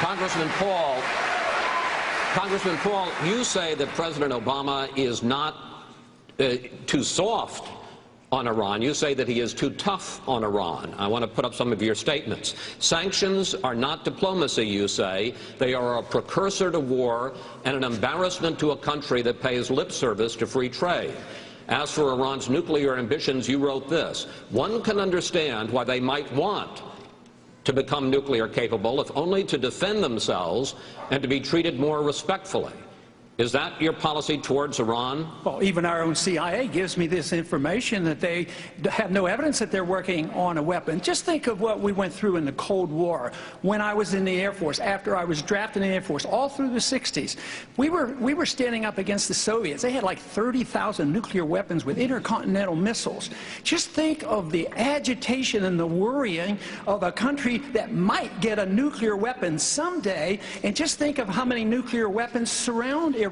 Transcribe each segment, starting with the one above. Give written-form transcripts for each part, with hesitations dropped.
Congressman Paul, you say that President Obama is not too soft on Iran. You say that he is too tough on Iran. I want to put up some of your statements. Sanctions are not diplomacy, you say. They are a precursor to war and an embarrassment to a country that pays lip service to free trade. As for Iran's nuclear ambitions, you wrote this: one can understand why they might want to become nuclear capable, if only to defend themselves and to be treated more respectfully. Is that your policy towards Iran? Well, even our own CIA gives me this information that they have no evidence that they're working on a weapon. Just think of what we went through in the Cold War. When I was in the Air Force, after I was drafted in the Air Force, all through the 60s, we were standing up against the Soviets. They had like 30,000 nuclear weapons with intercontinental missiles. Just think of the agitation and the worrying of a country that might get a nuclear weapon someday, and just think of how many nuclear weapons surround Iran.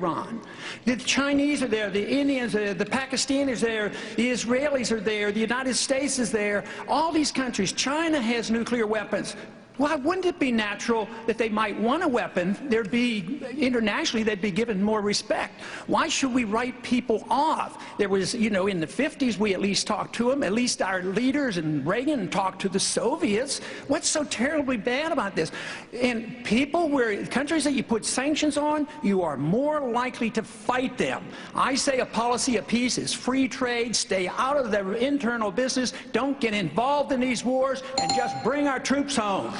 The Chinese are there, the Indians are there, the Pakistanis are there, the Israelis are there, the United States is there. All these countries. China has nuclear weapons. Why wouldn't it be natural that they might want a weapon? There'd be, internationally, they'd be given more respect. Why should we write people off? There was, you know, in the 50s, we at least talked to them. At least our leaders and Reagan talked to the Soviets. What's so terribly bad about this? And people, countries that you put sanctions on, you are more likely to fight them. I say a policy of peace is free trade, stay out of their internal business, don't get involved in these wars, and just bring our troops home.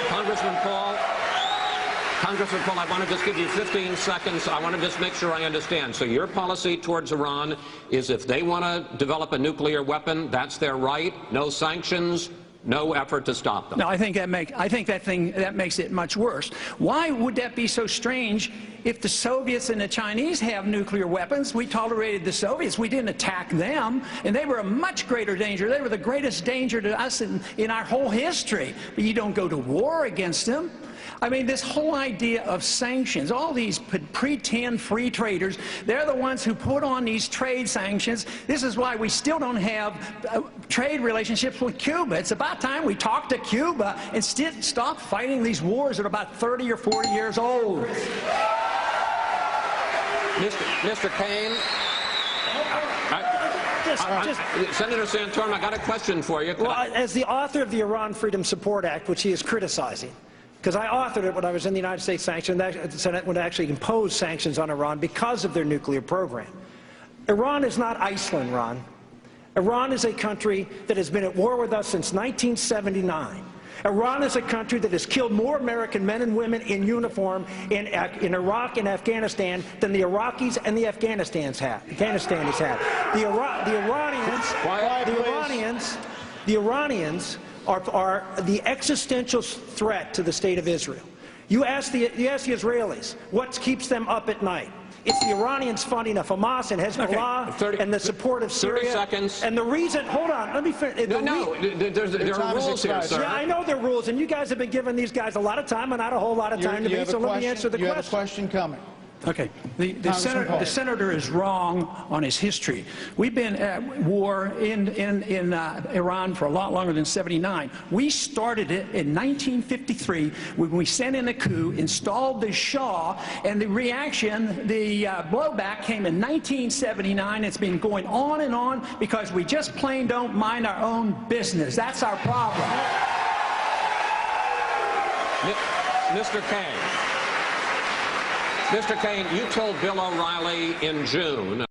Congressman Paul, I want to just give you 15 seconds. I want to just make sure I understand. So your policy towards Iran is if they want to develop a nuclear weapon, that's their right, no sanctions, no effort to stop them. No, I think that makes it much worse. Why would that be so strange? If the Soviets and the Chinese have nuclear weapons, we tolerated the Soviets. We didn't attack them, and they were a much greater danger. They were the greatest danger to us in our whole history. But you don't go to war against them. I mean, this whole idea of sanctions, all these pretend free traders, they're the ones who put on these trade sanctions. This is why we still don't have trade relationships with Cuba. It's about time we talk to Cuba and stop fighting these wars that are about 30 or 40 years old. Mr. Kaine, Senator Santorum, I got a question for you. Well, as the author of the Iran Freedom Support Act, which he is criticizing, because I authored it when I was in the United States the Senate would actually impose sanctions on Iran because of their nuclear program. Iran is not Iceland, Ron. Iran is a country that has been at war with us since 1979. Iran is a country that has killed more American men and women in uniform in Iraq and Afghanistan than the Iraqis and the Afghanistan has had. The Iranians are the existential threat to the state of Israel. You ask the Israelis, what keeps them up at night? It's the Iranians funding of Hamas and Hezbollah and the support of Syria. 30 seconds. And the reason, hold on, let me finish. There are rules here, sir. Yeah, I know there are rules, and you guys have been giving these guys a lot of time and not a whole lot of time to me, so let me answer the question. You have a question coming. Okay. The senator is wrong on his history. We've been at war in Iran for a lot longer than '79. We started it in 1953 when we sent in a coup, installed the Shah, and the reaction, the blowback came in 1979. It's been going on and on because we just plain don't mind our own business. That's our problem. Mr. Kaine. Mr. Kaine, you told Bill O'Reilly in June